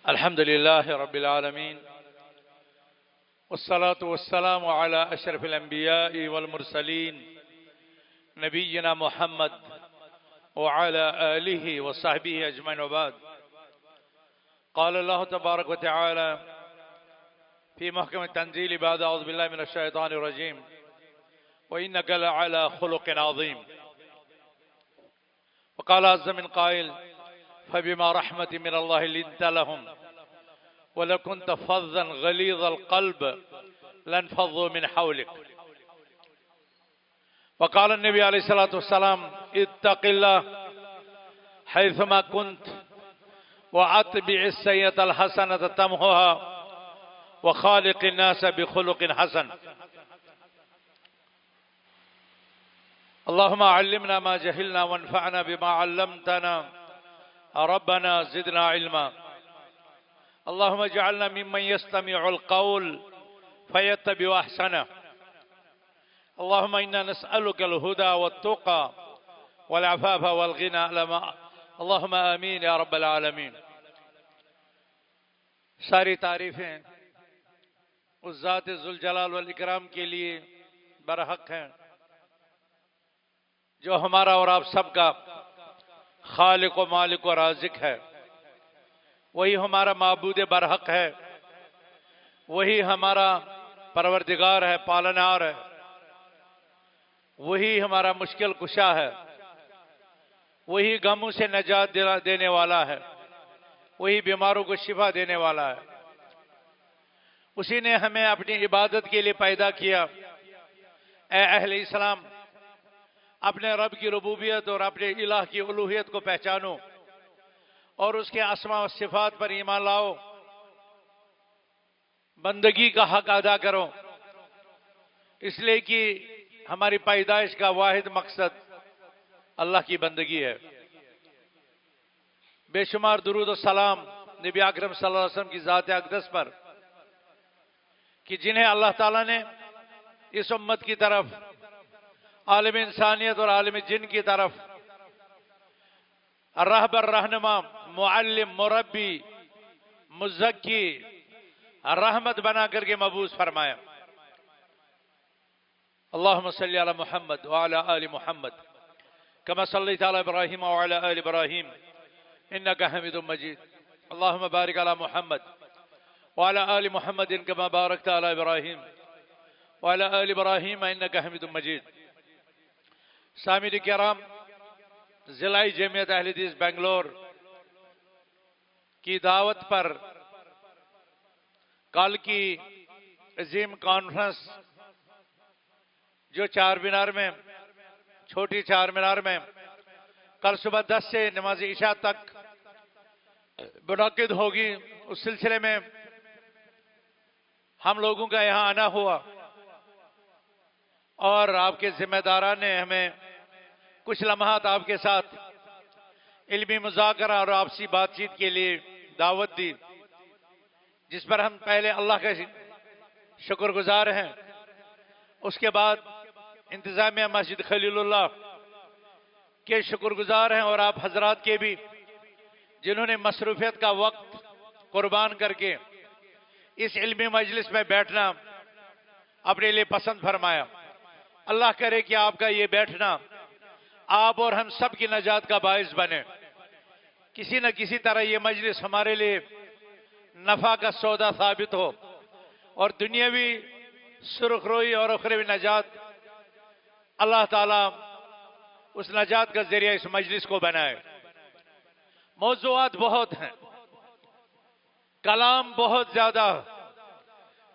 الحمد لله رب العالمين والصلاة والسلام على أشرف الأنبياء والمرسلين نبينا محمد وعلى آله وصحبه أجمعين وبعد. قال الله تبارك وتعالى في محكم التنزيل بعد أعوذ بالله من الشيطان الرجيم وإنك لعلى خلق عظيم. وقال عز من قائل فبما رحمة من الله لنت لهم ولو كنت فظا غليظ القلب لانفضوا من حولك. وقال النبي عليه الصلاة والسلام اتق الله حيثما كنت وأتبع السيئة الحسنة تمحها وخالق الناس بخلق حسن. اللهم علمنا ما جهلنا وانفعنا بما علمتنا ربنا زدنا علما. اللهم اجعلنا ممن يستمع القول فيتبع احسنه. اللهم انا نسألك الهدى والتقى والعفاف والغنى. اللهم آمین یا رب العالمین. ساری تعریفیں اس ذات ذوالجلال والاکرام کے لیے برحق ہیں جو ہمارا اور آپ سب کا خالق و مالک و رازق ہے. وہی ہمارا معبود برحق ہے، وہی ہمارا پروردگار ہے، پالنہار ہے، وہی ہمارا مشکل کشا ہے، وہی غموں سے نجات دینے والا ہے، وہی بیماروں کو شفا دینے والا ہے. اسی نے ہمیں اپنی عبادت کے لیے پیدا کیا. اے اہل اسلام، اپنے رب کی ربوبیت اور اپنے الہ کی الوہیت کو پہچانو اور اس کے اسماء و صفات پر ایمان لاؤ. بندگی کا حق ادا کرو، اس لیے کہ ہماری پیدائش کا واحد مقصد اللہ کی بندگی ہے. بے شمار درود و سلام نبی اکرم صلی اللہ علیہ وسلم کی ذات اقدس پر کہ جنہیں اللہ تعالیٰ نے اس امت کی طرف، عالم انسانیت اور عالم جن کی طرف رہبر، رہنما، معلم، مربی، مزکی، رحمت بنا کر کے مبعوث فرمایا. اللہم صلی علی محمد وعلی آل محمد کما صلیت علی ابراہیم وعلی آل ابراہیم انکا حمید مجید. اللہم بارک علی محمد وعلی آل محمد کما بارکت علی ابراہیم وعلی آل ابراہیم انکا حمید مجید. سامعین کرام، ضلع جمعیت اہل حدیث بنگلور کی دعوت پر کل کی عظیم کانفرنس جو چار مینار میں، چھوٹی چار مینار میں کل صبح 10 سے نماز عشاء تک منعقد ہوگی، اس سلسلے میں ہم لوگوں کا یہاں آنا ہوا اور آپ کے ذمہ داران نے ہمیں کچھ لمحات آپ کے ساتھ علمی مذاکرہ اور آپسی بات چیت کے لیے دعوت دی، جس پر ہم پہلے اللہ کا شکر گزار ہیں. اس کے بعد انتظامیہ مسجد خلیل اللہ کے شکر گزار ہیں اور آپ حضرات کے بھی، جنہوں نے مصروفیت کا وقت قربان کر کے اس علمی مجلس میں بیٹھنا اپنے لیے پسند فرمایا. اللہ کرے کہ آپ کا یہ بیٹھنا آپ اور ہم سب کی نجات کا باعث بنے. کسی نہ کسی طرح یہ مجلس ہمارے لیے نفع کا سودا ثابت ہو اور دنیاوی سرخ روئی اور اخروی نجات اللہ تعالیٰ اس نجات کا ذریعہ اس مجلس کو بنائے. موضوعات بہت ہیں، کلام بہت زیادہ،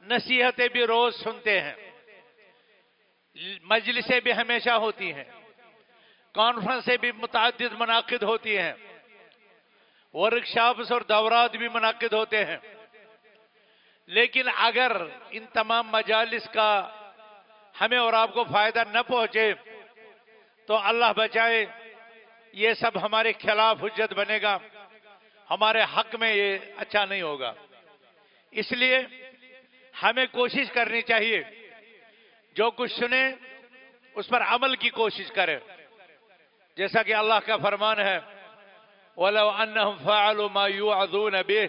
نصیحتیں بھی روز سنتے ہیں، مجلسیں بھی ہمیشہ ہوتی ہیں، کانفرنسیں بھی متعدد منعقد ہوتی ہیں، ورکشاپس اور دورات بھی منعقد ہوتے ہیں. لیکن اگر ان تمام مجالس کا ہمیں اور آپ کو فائدہ نہ پہنچے تو اللہ بچائے یہ سب ہمارے خلاف حجت بنے گا، ہمارے حق میں یہ اچھا نہیں ہوگا. اس لیے ہمیں کوشش کرنی چاہیے جو کچھ سنیں اس پر عمل کی کوشش کریں. جیسا کہ اللہ کا فرمان ہے وَلَوْ أَنَّهُمْ فَعَلُوا مَا يُوعَظُونَ بِهِ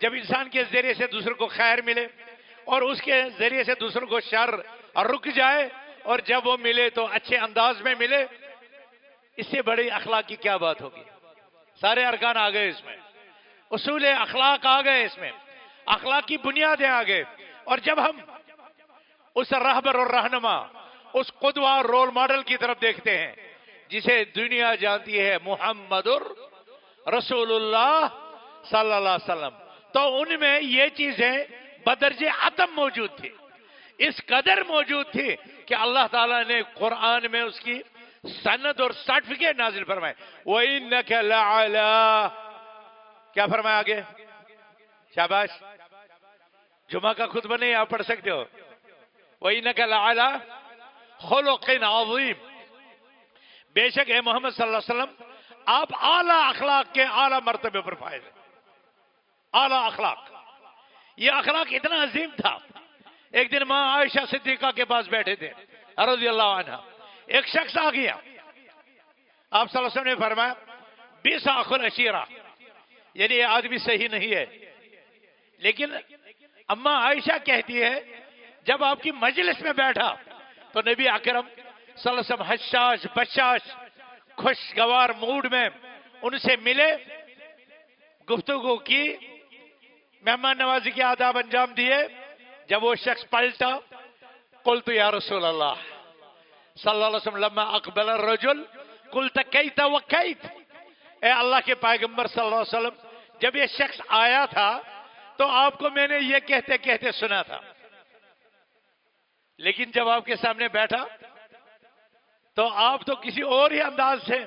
جب انسان کے ذریعے سے دوسروں کو خیر ملے اور اس کے ذریعے سے دوسروں کو شر رک جائے، اور جب وہ ملے تو اچھے انداز میں ملے، اس سے بڑی اخلاق کی کیا بات ہوگی؟ سارے ارکان آ گئے اس میں، اصول اخلاق آ گئے اس میں، اخلاق کی بنیادیں آ گئے۔ اور جب ہم اس رہبر اور رہنما، اس قدوہ اور رول ماڈل کی طرف دیکھتے ہیں جسے دنیا جانتی ہے محمد رسول اللہ صلی اللہ علیہ وسلم، تو ان میں یہ چیزیں بدرجہ عتم موجود تھی، اس قدر موجود تھی کہ اللہ تعالیٰ نے قرآن میں اس کی سند اور سرٹیفکیٹ نازل فرمائے۔ وَإِنَّكَ لَعَلَىٰ، کیا فرمایا آگے؟ شاباش، جمعہ کا خطبہ نہیں آپ پڑھ سکتے ہو۔ وَإِنَّكَ لَعَلَىٰ خُلُقٍ عَظِيمٍ، بے شک اے محمد صلی اللہ علیہ وسلم آپ اعلیٰ اخلاق کے اعلیٰ مرتبے پر فائز ہیں۔ اعلیٰ اخلاق، یہ اخلاق اتنا عظیم تھا۔ ایک دن ماں عائشہ صدیقہ کے پاس بیٹھے تھے رضی اللہ عنہ، ایک شخص آ گیا، آپ صلی اللہ علیہ وسلم نے فرمایا بئس اخو العشیرہ، یعنی یہ آدمی صحیح نہیں ہے۔ لیکن اماں عائشہ کہتی ہے جب آپ کی مجلس میں بیٹھا تو نبی اکرم صلی اللہ علیہ وسلم حشاش بشاش خوشگوار موڈ میں ان سے ملے، گفتگو کی، مہمان نوازی کے آداب انجام دیے۔ جب وہ شخص پلٹا، قلت یا رسول اللہ صلی اللہ علیہ وسلم لما اقبل الرجل قلت کیت وکیت، اے اللہ کے پیغمبر صلی اللہ علیہ وسلم جب یہ شخص آیا تھا تو آپ کو میں نے یہ کہتے کہتے سنا تھا، لیکن جب آپ کے سامنے بیٹھا تو آپ تو کسی اور ہی انداز سے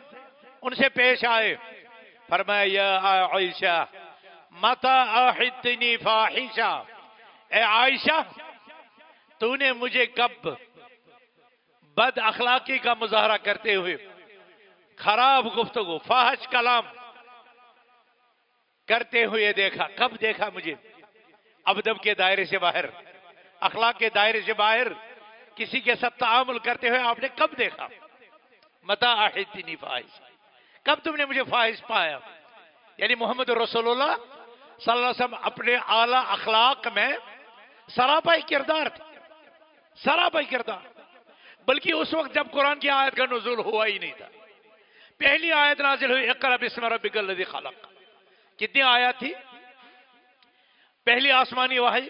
ان سے پیش آئے۔ فرمایا یا عائشہ متی احدتنی فاحشہ، اے عائشہ تو نے مجھے کب بد اخلاقی کا مظاہرہ کرتے ہوئے، خراب گفتگو، فاحش کلام کرتے ہوئے دیکھا؟ کب دیکھا مجھے؟ ادب کے دائرے سے باہر، اخلاق کے دائرے سے باہر کسی کے ساتھ تعامل کرتے ہوئے آپ نے کب دیکھا؟ متی احدتنی فاحشہ، کب تم نے مجھے فاحش پایا؟ یعنی محمد رسول اللہ صلی اللہ علیہ وسلم اپنے اعلیٰ اخلاق میں سراپا کردار تھے، سراپا کردار۔ بلکہ اس وقت جب قرآن کی آیت کا نزول ہوا ہی نہیں تھا، پہلی آیت نازل ہوئی اقرأ باسم ربک الذی خلق، کتنی آیات تھی؟ پہلی آسمانی وحی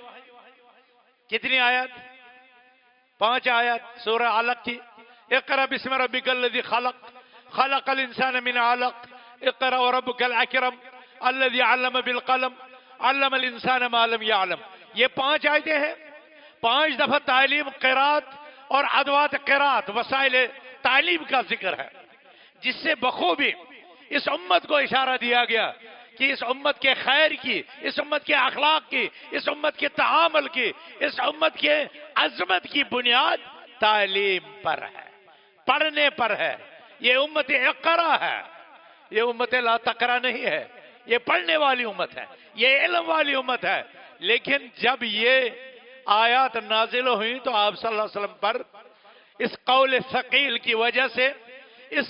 کتنی آیات؟ 5 آیات، سورہ علق تھی۔ اقرأ باسم ربک الذی خلق خلق الانسان من علق اقرأ وربک الاکرم الذی علم بالقلم علم الانسان ما لم یعلم۔ یہ 5 آیتیں ہیں، 5 دفعہ تعلیم قرات اور ادوات قرات، وسائل تعلیم کا ذکر ہے، جس سے بخوبی اس امت کو اشارہ دیا گیا کہ اس امت کے خیر کی، اس امت کے اخلاق کی، اس امت کے تعامل کی، اس امت کے عظمت کی بنیاد تعلیم پر ہے، پڑھنے پر ہے۔ یہ امت اقرا ہے، یہ امت لا تقرا نہیں ہے، یہ پڑھنے والی امت ہے، یہ علم والی امت ہے۔ لیکن جب یہ آیات نازل ہوئی تو آپ صلی اللہ علیہ وسلم پر اس قول ثقیل کی وجہ سے، اس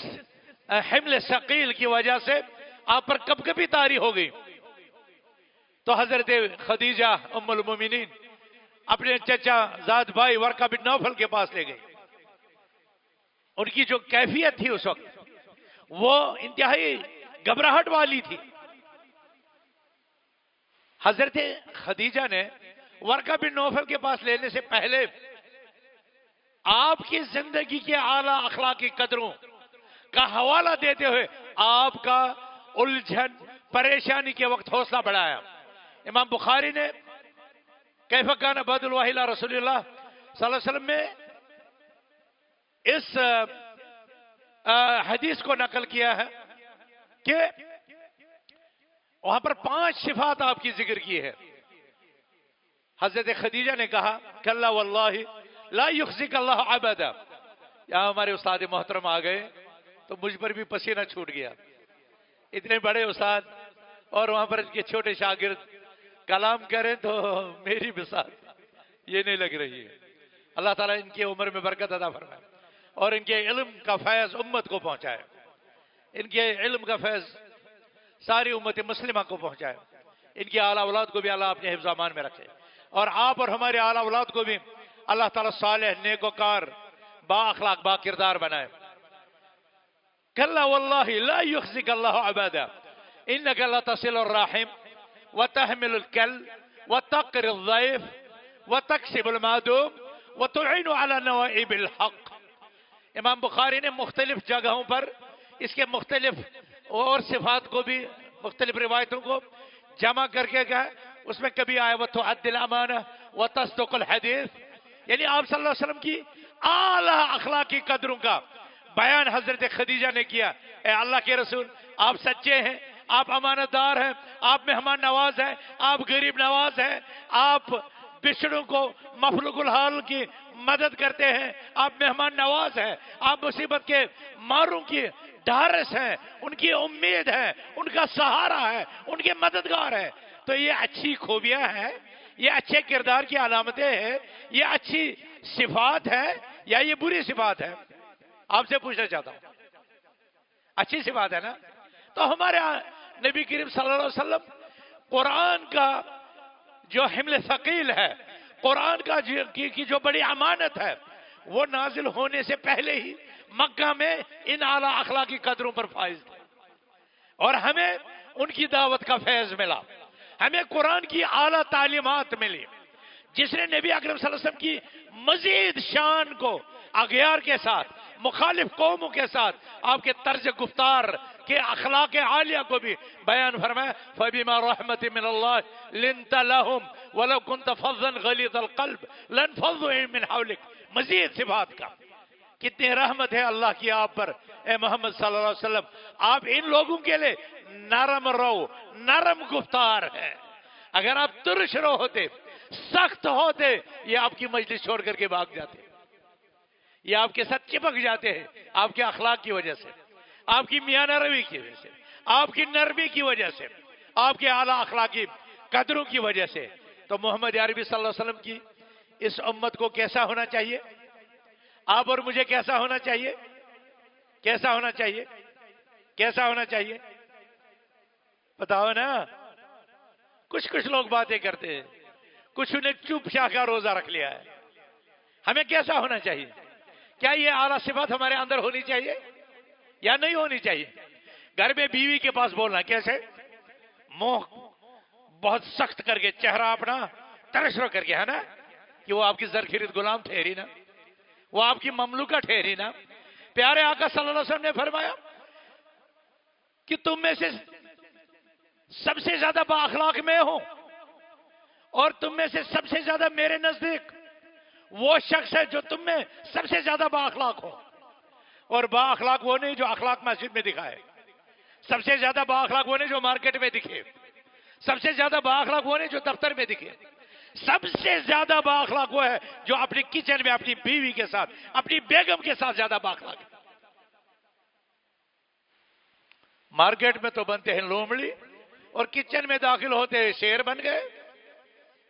حمل ثقیل کی وجہ سے آپ پر کب کبھی طاری ہو گئی۔ تو حضرت خدیجہ ام المومنین اپنے چچا زاد بھائی ورقہ بن نوفل کے پاس لے گئی۔ ان کی جو کیفیت تھی اس وقت وہ انتہائی گھبراہٹ والی تھی۔ حضرت خدیجہ نے ورقہ بن نوفل کے پاس لینے سے پہلے آپ کی زندگی کے اعلیٰ اخلاقی قدروں کا حوالہ دیتے ہوئے آپ کا الجھن پریشانی کے وقت حوصلہ بڑھایا۔ امام بخاری نے کیف کان بعد الوحی الی رسول اللہ صلی اللہ علیہ وسلم میں اس حدیث کو نقل کیا ہے کہ وہاں پر 5 صفات آپ کی ذکر کی ہے۔ حضرت خدیجہ نے کہا کلا واللہ لا یخزک اللہ عبدا۔ یہاں ہمارے استاد محترم آ گئے تو مجھ پر بھی پسینہ چھوٹ گیا، اتنے بڑے استاد اور وہاں پر کے چھوٹے شاگرد کلام کریں تو میری بساط یہ نہیں لگ رہی ہے۔ اللہ تعالیٰ ان کی عمر میں برکت عطا فرمائے اور ان کے علم کا فیض امت کو پہنچائے، ان کے علم کا فیض ساری امت مسلمہ کو پہنچائے۔ ان کی اعلیٰ اولاد کو بھی اللہ اپنے حفظ امان میں رکھے، اور آپ اور ہمارے اعلیٰ اولاد کو بھی اللہ تعالیٰ صالح، نیکوکار، با اخلاق، با کردار بنائے۔ کلا واللہ لا یخزک اللہ عبادا انک لتصل الرحم وتحمل الکل وتقر الضیف وتکسب المعدوم وتعین علی نوائب الحق۔ امام بخاری نے مختلف جگہوں پر اس کے مختلف اور صفات کو بھی، مختلف روایتوں کو جمع کر کے کہا، اس میں کبھی آیا وَتُعَدِّ الْأَمَانَةَ وَتَصْدُقُ الْحَدِيث، یعنی آپ صلی اللہ علیہ وسلم کی اعلیٰ اخلاقی قدروں کا بیان حضرت خدیجہ نے کیا۔ اے اللہ کے رسول، آپ سچے ہیں، آپ امانت دار ہیں، آپ مہمان نواز ہیں، آپ غریب نواز ہیں، آپ بچڑوں کو مفلوق الحال کی مدد کرتے ہیں، آپ مہمان نواز ہیں، آپ مصیبت کے ماروں کی ڈھارس ہیں، ان کی امید ہے، ان کا سہارا ہے، ان کے مددگار ہے۔ تو یہ اچھی خوبیاں ہیں، یہ اچھے کردار کی علامتیں ہیں، یہ اچھی صفات ہے یا یہ بری صفات ہے؟ آپ سے پوچھنا چاہتا ہوں، اچھی صفات ہے نا؟ تو ہمارے نبی کریم صلی اللہ علیہ وسلم قرآن کا جو حمل ثقیل ہے، قرآن کا کی جو بڑی امانت ہے، وہ نازل ہونے سے پہلے ہی مکہ میں ان اعلیٰ اخلاقی قدروں پر فائز تھے، اور ہمیں ان کی دعوت کا فیض ملا، ہمیں قرآن کی اعلیٰ تعلیمات ملی، جس نے نبی اکرم صلی اللہ علیہ وسلم کی مزید شان کو اغیار کے ساتھ، مخالف قوموں کے ساتھ آپ کے طرز گفتار کے اخلاق عالیہ کو بھی بیان فرمایا۔ فَبِمَا رَحْمَةٍ مِّنَ اللَّهِ لِنْتَ لَهُمْ وَلَوْ كُنْتَ فَظًّا غَلِيظَ الْقَلْبِ لَانفَضُّوا مِنْ حَوْلِكَ۔ مزید صفات کا کتنی رحمت ہے اللہ کی آپ پر اے محمد صلی اللہ علیہ وسلم، آپ ان لوگوں کے لیے نرم رو، نرم گفتار ہے۔ اگر آپ ترش رو ہوتے، سخت ہوتے، یہ آپ کی مجلس چھوڑ کر کے بھاگ جاتے، یہ آپ کے ساتھ چپک جاتے ہیں، آپ کے اخلاق کی وجہ سے، آپ کی میانہ روی کی وجہ سے، آپ کی نرمی کی وجہ سے، آپ کے اعلیٰ اخلاقی قدروں کی وجہ سے۔ تو محمد عربی صلی اللہ علیہ وسلم کی اس امت کو کیسا ہونا چاہیے؟ آپ اور مجھے کیسا ہونا چاہیے؟ کیسا ہونا چاہیے؟ کیسا ہونا چاہیے؟ بتاؤ نا۔ کچھ لوگ باتیں کرتے ہیں، کچھ انہیں چپ چا کا روزہ رکھ لیا ہے۔ ہمیں کیسا ہونا چاہیے؟ کیا یہ اعلیٰ صفات ہمارے اندر ہونی چاہیے یا نہیں ہونی چاہیے؟ گھر میں بیوی کے پاس بولنا کیسے؟ منہ بہت سخت کر کے، چہرہ اپنا ترشر کر کے، ہے نا، کہ وہ آپ کی زرخیرت غلام ٹھہری نا، وہ آپ کی مملوکہ ٹھہری نا۔ پیارے آقا صلی اللہ علیہ وسلم نے فرمایا کہ تم میں سے سب سے زیادہ با اخلاق میں ہوں، اور تم میں سے سب سے زیادہ میرے نزدیک وہ شخص ہے جو تم میں سب سے زیادہ با اخلاق ہو۔ اور با اخلاق وہ نہیں جو اخلاق مسجد میں دکھائے، سب سے زیادہ با اخلاق وہ نہیں جو مارکیٹ میں دکھے، سب سے زیادہ با اخلاق وہ نہیں جو دفتر میں دکھے، سب سے زیادہ با اخلاق وہ ہے جو اپنی کچن میں اپنی بیوی کے ساتھ، اپنی بیگم کے ساتھ زیادہ با اخلاق ہے۔ مارکیٹ میں تو بنتے ہیں لومڑی، اور کچن میں داخل ہوتے ہیں شیر بن گئے۔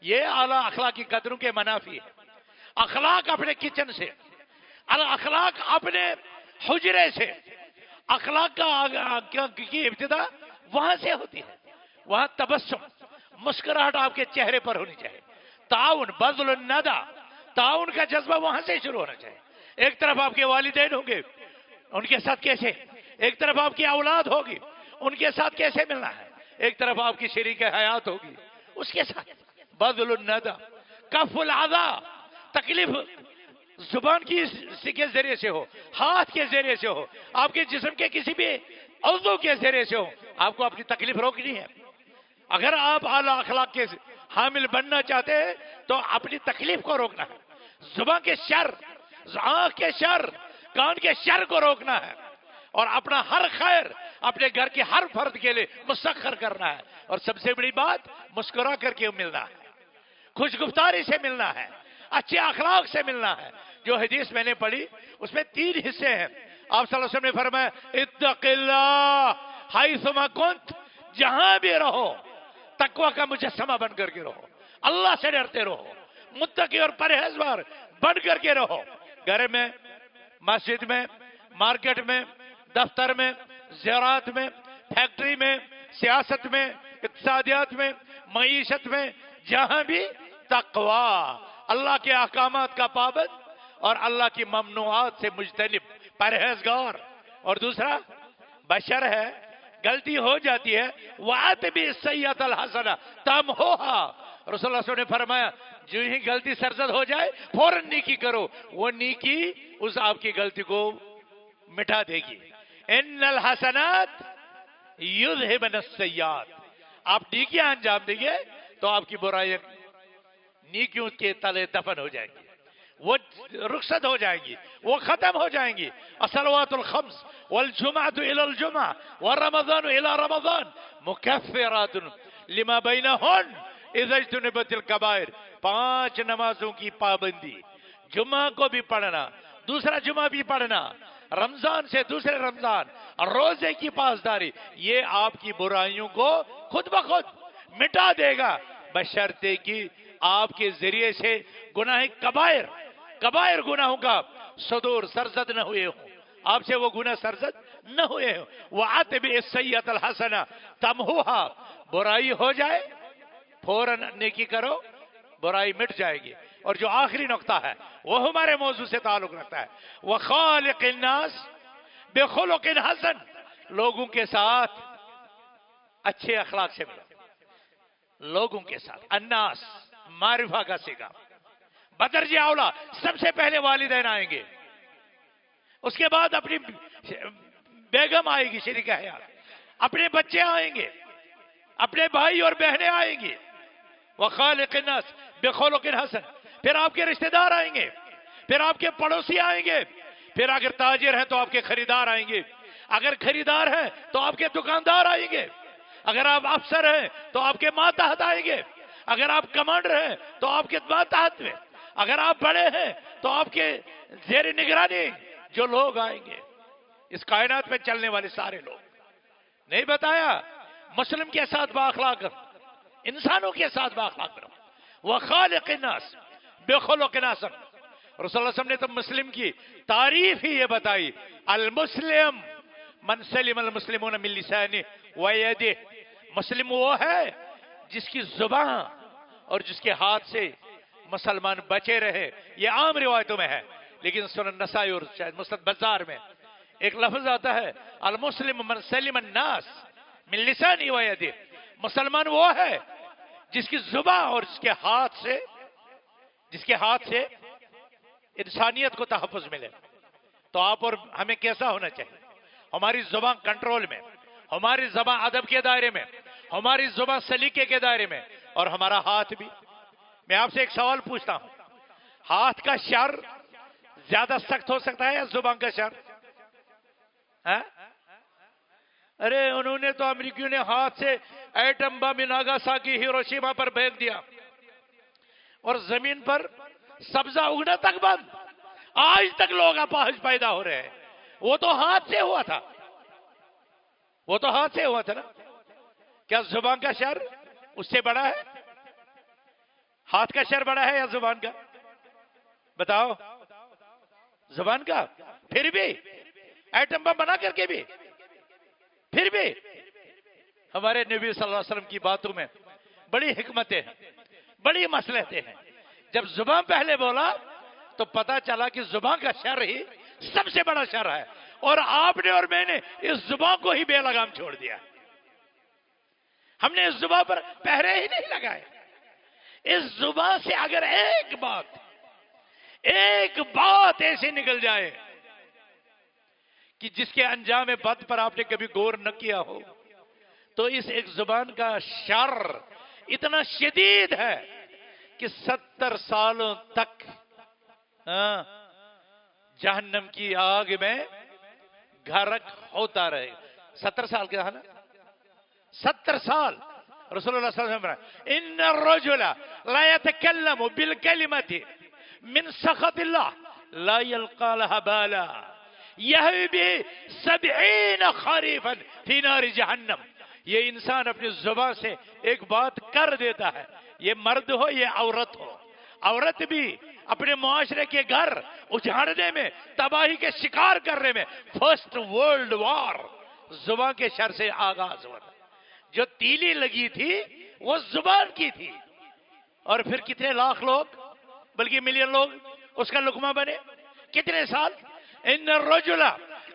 یہ اعلیٰ اخلاقی قدروں کے منافی ہے۔ اخلاق اپنے کچن سے، اخلاق اپنے حجرے سے، اخلاق کی ابتدا وہاں سے ہوتی ہے۔ وہاں تبسم، مسکراہٹ آپ کے چہرے پر ہونی چاہیے۔ تعاون، بذل الندى، تعاون کا جذبہ وہاں سے شروع ہونا چاہیے۔ ایک طرف آپ کے والدین ہوں گے، ان کے ساتھ کیسے، ایک طرف آپ کی اولاد ہوگی، ان کے ساتھ کیسے ملنا ہے، ایک طرف آپ کی شریک حیات ہوگی، اس کے ساتھ بذل الندى، کف الاذى، تکلیف زبان کے ذریعے سے ہو، ہاتھ کے ذریعے سے ہو، آپ کے جسم کے کسی بھی عضو کے ذریعے سے ہو، آپ کو اپنی تکلیف روکنی ہے۔ اگر آپ اعلیٰ اخلاق کے حامل بننا چاہتے ہیں تو اپنی تکلیف کو روکنا ہے، زبان کے شر، آنکھ کے شر، کان کے شر کو روکنا ہے، اور اپنا ہر خیر اپنے گھر کے ہر فرد کے لیے مسخر کرنا ہے۔ اور سب سے بڑی بات، مسکرا کر کے ملنا ہے، خوش گفتاری سے ملنا ہے، اچھے اخلاق سے ملنا ہے۔ جو حدیث میں نے پڑھی اس میں 3 حصے ہیں۔ آپ صلی اللہ علیہ وسلم نے فرمایا اتق اللہ حیثما کنت، جہاں بھی رہو تقوی کا مجسمہ بن کر کے رہو، اللہ سے ڈرتے رہو، متقی اور پرہیزگار بن کر کے رہو۔ گھر میں، مسجد میں، مارکیٹ میں، دفتر میں، زیارات میں، فیکٹری میں، سیاست میں، اقتصادیات میں، معیشت میں جہاں بھی تقوی، اللہ کے احکامات کا پابند اور اللہ کی ممنوعات سے مجتنب، پرہیزگار. اور دوسرا بشر ہے، غلطی ہو جاتی ہے، وَأَتْبِعِ السَّيِّئَةَ الْحَسَنَةَ تَمْحُوهَا. رسول اللہ صلی اللہ علیہ وسلم نے فرمایا جو ہی غلطی سرزد ہو جائے فوراً نیکی کرو، وہ نیکی اس آپ کی غلطی کو مٹا دے گی. ان الحسنات یذہبن السیئات. آپ نیکیاں انجام دیں گے تو آپ کی برائیاں نیکیوں کے تلے دفن ہو جائیں گی، وہ رخصت ہو جائیں گی، وہ ختم ہو جائیں گی. الصلوات الخمس والجمعة الى الجمعة ورمضان الى رمضان مکفرات لما بینہن اذا اجتنبت الکبائر. 5 نمازوں کی پابندی، جمعہ کو بھی پڑھنا، دوسرا جمعہ بھی پڑھنا، رمضان سے دوسرے رمضان، روزے کی پاسداری، یہ آپ کی برائیوں کو خود بخود مٹا دے گا، بشرطے کہ آپ کے ذریعے سے گناہ کبائر گناہوں کا صدور سرزد نہ ہوئے ہوں، آپ سے وہ گناہ سرزد نہ ہوئے ہوں. وَأَتْبِعِ السَّيِّئَةَ الْحَسَنَةَ تَمْحُوهَا. برائی ہو جائے فوراً نیکی کرو، برائی مٹ جائے گی. اور جو آخری نقطہ ہے وہ ہمارے موضوع سے تعلق رکھتا ہے، وَخَالِقِ النَّاسِ بِخُلُقٍ حَسَنٍ. لوگوں کے ساتھ اچھے اخلاق سے ملو. لوگوں کے ساتھ الناس معرفہ کا صیغہ، بدرجہ اولا سب سے پہلے والدین آئیں گے، اس کے بعد اپنی بیگم آئے گی شریک حیات، اپنے بچے آئیں گے، اپنے بھائی اور بہنیں آئیں گی. وخالق الناس بخلق حسن. پھر آپ کے رشتہ دار آئیں گے، پھر آپ کے پڑوسی آئیں گے، پھر اگر تاجر ہیں تو آپ کے خریدار آئیں گے، اگر خریدار ہیں تو آپ کے دکاندار آئیں گے، اگر آپ افسر ہیں تو آپ کے ماتحت آئیں گے، اگر آپ کمانڈر ہیں تو آپ کے ماتحت میں، اگر آپ بڑے ہیں تو آپ کے زیر نگرانی جو لوگ آئیں گے. اس کائنات میں چلنے والے سارے لوگ. نہیں بتایا مسلم کے ساتھ بااخلاق رہو، انسانوں کے ساتھ بااخلاق رہو. وخالق الناس بخلق حسن. رسول اللہ صلی اللہ علیہ وسلم نے تو مسلم کی تعریف ہی یہ بتائی، المسلم من سلم المسلمون من لسانه ويده. مسلم وہ ہے جس کی زبان اور جس کے ہاتھ سے مسلمان بچے رہے. یہ عام روایتوں میں ہے، لیکن سنن نسائی اور شاید مسند بزار میں ایک لفظ آتا ہے المسلم من سلم الناس من لسانه ويده. مسلمان وہ ہے جس کی زبان اور جس کے ہاتھ سے انسانیت کو تحفظ ملے. تو آپ اور ہمیں کیسا ہونا چاہیے؟ ہماری زبان کنٹرول میں، ہماری زبان ادب کے دائرے میں، ہماری زبان سلیقے کے دائرے میں، اور ہمارا ہاتھ بھی. میں آپ سے ایک سوال پوچھتا ہوں، ہاتھ کا شر زیادہ سخت ہو سکتا ہے یا زبان کا شر؟ ارے انہوں نے تو امریکیوں نے ہاتھ سے ایٹم بم ناگاساکی ہیروشیما پر پھینک دیا اور زمین پر سبزہ اگنا تک بند. آج تک لوگ اپاہج پیدا ہو رہے ہیں. وہ تو ہاتھ سے ہوا تھا، وہ تو ہاتھ سے ہوا تھا نا. کیا زبان کا شر اس سے بڑا ہے؟ ہاتھ کا شر بڑا ہے یا زبان کا؟ بتاؤ. زبان کا. پھر بھی ایٹم بم بنا کر کے بھی پھر بھی ہمارے نبی صلی اللہ علیہ وسلم کی باتوں میں بڑی حکمتیں ہیں، بڑی مصلحتیں ہیں. جب زبان پہلے بولا تو پتا چلا کہ زبان کا شر ہی سب سے بڑا شر ہے، اور آپ نے اور میں نے اس زبان کو ہی بے لگام چھوڑ دیا. ہم نے اس زبان پر پہرے ہی نہیں لگائے. اس زبان سے اگر ایک بات ایسے نکل جائے کہ جس کے انجام بد پر آپ نے کبھی غور نہ کیا ہو، تو اس ایک زبان کا شر اتنا شدید ہے کہ 70 سالوں تک جہنم کی آگ میں غرق ہوتا رہے. 70 سال کا ہے نا، 70 سال. رسول اللہ صلی اللہ علیہ وسلم ان الرجل لا يتكلم بالكلمة من سخط الله لا يلقى لها بالا يهوي به 70 خريفا في نار جہنم. یہ انسان اپنی زبان سے ایک بات کر دیتا ہے، یہ مرد ہو یہ عورت ہو. عورت بھی اپنے معاشرے کے گھر اجاڑنے میں، تباہی کے شکار کرنے میں. فرسٹ ورلڈ وار زبان کے شر سے آغاز ہوا. جو تیلی لگی تھی وہ زبان کی تھی. اور پھر کتنے لاکھ لوگ بلکہ ملین لوگ اس کا لقمہ بنے. کتنے سال. ان الرجل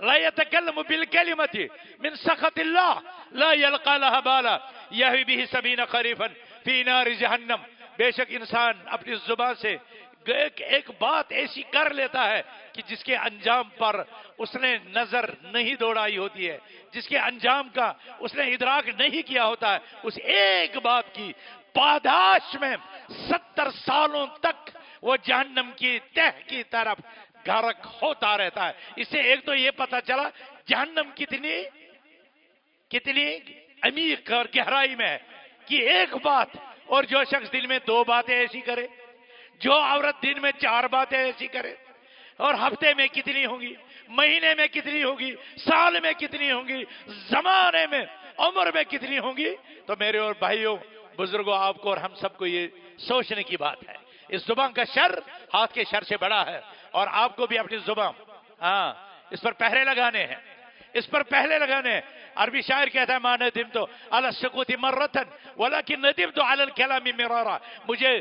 لا يتكلم بالكلمة من سخط الله لا يلقى لها بالا يهوي به 70 خريفا في نار جہنم. بے شک انسان اپنی زبان سے ایک بات ایسی کر لیتا ہے کہ جس کے انجام پر اس نے نظر نہیں دوڑائی ہوتی ہے, جس کے انجام کا اس نے ادراک نہیں کیا ہوتا ہے, اس ایک بات کی پاداش میں 70 سالوں تک وہ جہنم کی تہ کی طرف غرق ہوتا رہتا ہے. اس سے ایک تو یہ پتا چلا جہنم کتنی عمیق اور گہرائی میں ہے کہ ایک بات, اور جو شخص دن میں 2 باتیں ایسی کرے, جو عورت دن میں 4 باتیں ایسی کرے, اور ہفتے میں کتنی ہوں گی, مہینے میں کتنی ہوگی, سال میں کتنی ہوں گی, زمانے میں, عمر میں کتنی ہوں گی. تو میرے اور بھائیوں بزرگوں, آپ کو اور ہم سب کو یہ سوچنے کی بات ہے. اس زبان کا شر ہاتھ کے شر سے بڑا ہے, اور آپ کو بھی اپنی زبان اس پر پہرے لگانے ہیں, اس پر پہلے لگانے ہیں. عربی شاعر کہتا ہے ما ندمت علی السکوت مرتا ولکن ندمت علی الکلام مرارا. مجھے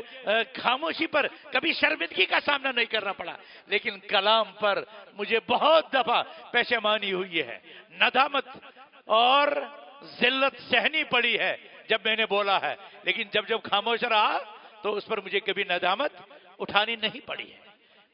خاموشی پر کبھی شرمندگی کا سامنا نہیں کرنا پڑا, لیکن کلام پر مجھے بہت دفعہ پشیمانی ہوئی ہے, ندامت اور ذلت سہنی پڑی ہے جب میں نے بولا ہے. لیکن جب خاموش رہا تو اس پر مجھے کبھی ندامت اٹھانی نہیں پڑی ہے.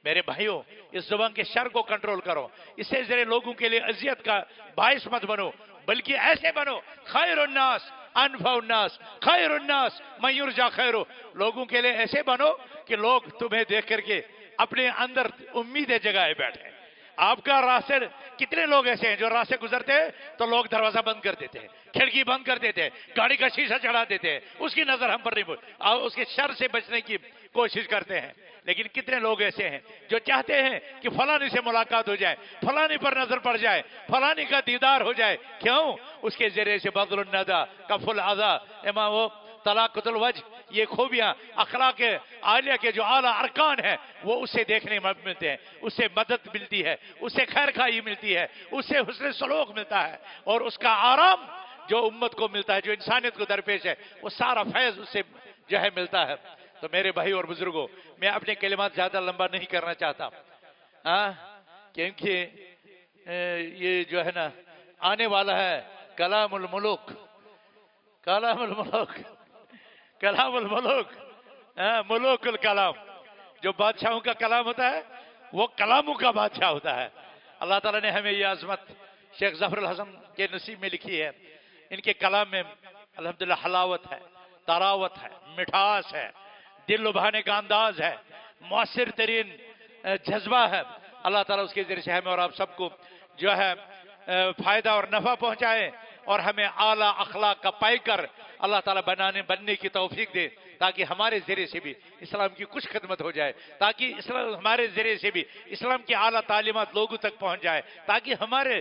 میرے بھائیوں, اس زبان کے شر کو کنٹرول کرو. اس سے ذرے لوگوں کے لیے اذیت کا باعث مت بنو, بلکہ ایسے بنو خیر الناس انفع الناس خیر الناس من یرجا خیرو. لوگوں کے لیے ایسے بنو کہ لوگ تمہیں دیکھ کر کے اپنے اندر امیدیں جگائے بیٹھے. آپ کا راہ سے کتنے لوگ ایسے ہیں جو راہ سے گزرتے ہیں تو لوگ دروازہ بند کر دیتے ہیں, کھڑکی بند کر دیتے ہیں, گاڑی کا شیشہ چڑھا دیتے ہیں, اس کی نظر ہم پر نہیں اس کے شر سے بچنے کی کوشش کرتے ہیں. لیکن کتنے لوگ ایسے ہیں جو چاہتے ہیں کہ فلانی سے ملاقات ہو جائے, فلانی پر نظر پڑ جائے, فلانی کا دیدار ہو جائے. کیوں؟ اس کے ذریعے سے بدل الندا کف العذا اما وہ طلاقۃ الوجہ, یہ خوبیاں اخلاق عالیہ کے جو اعلیٰ ارکان ہیں وہ اس سے دیکھنے میں ملتے ہیں, اس سے مدد ملتی ہے, اس سے خیر خواہی ملتی ہے, اس سے حسن سلوک ملتا ہے, اور اس کا آرام جو امت کو ملتا ہے, جو انسانیت کو درپیش ہے, وہ سارا فیض اس سے جو ہے ملتا ہے. تو میرے بھائی اور بزرگوں, میں اپنے کلمات زیادہ لمبا نہیں کرنا چاہتا, کیونکہ یہ جو ہے نا آنے والا ہے کلام الملوک, کلام الملوک, کلام الملوک, ملوک الکلام. جو بادشاہوں کا کلام ہوتا ہے وہ کلاموں کا بادشاہ ہوتا ہے. اللہ تعالیٰ نے ہمیں یہ عظمت شیخ ظفر الحسن کے نصیب میں لکھی ہے. ان کے کلام میں الحمدللہ حلاوت ہے, تراوت ہے, مٹھاس ہے, دل لبھانے کا انداز ہے, مؤثر ترین جذبہ ہے. اللہ تعالیٰ اس کے ذریعے سے ہمیں اور آپ سب کو جو ہے فائدہ اور نفع پہنچائے, اور ہمیں اعلیٰ اخلاق کا پیکر اللہ تعالیٰ بننے کی توفیق دے, تاکہ ہمارے ذریعے سے بھی اسلام کی کچھ خدمت ہو جائے, تاکہ اسلام ہمارے ذریعے سے بھی اسلام کی اعلیٰ تعلیمات لوگوں تک پہنچ جائے, تاکہ ہمارے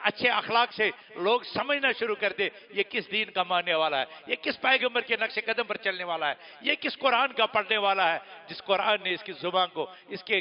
اچھے اخلاق سے لوگ سمجھنا شروع کر دے یہ کس دین کا ماننے والا ہے, یہ کس پیغمبر کے نقش قدم پر چلنے والا ہے, یہ کس قرآن کا پڑھنے والا ہے, جس قرآن نے اس کی زبان کو, اس کے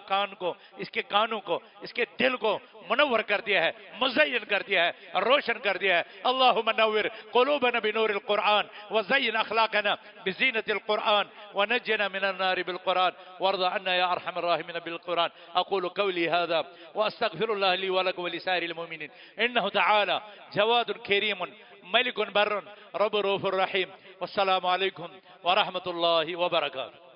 کان کو, اس کے کانوں کو, اس کے دل کو منور کر دیا ہے, مزین کر دیا ہے, روشن کر دیا ہے. اللہم نور قلوبنا بنور القرآن وزین اخلاقنا بزینة القرآن ونجنا من النار بالقرآن وارض عنا يا ارحم الراحمين بالقرآن. اقول قولي هذا واستغفر الله لي ولكم ولسائر المؤمنين انه تعالى جواد كريم ملك بر رب رؤوف رحيم. والسلام عليكم ورحمة الله وبركاته.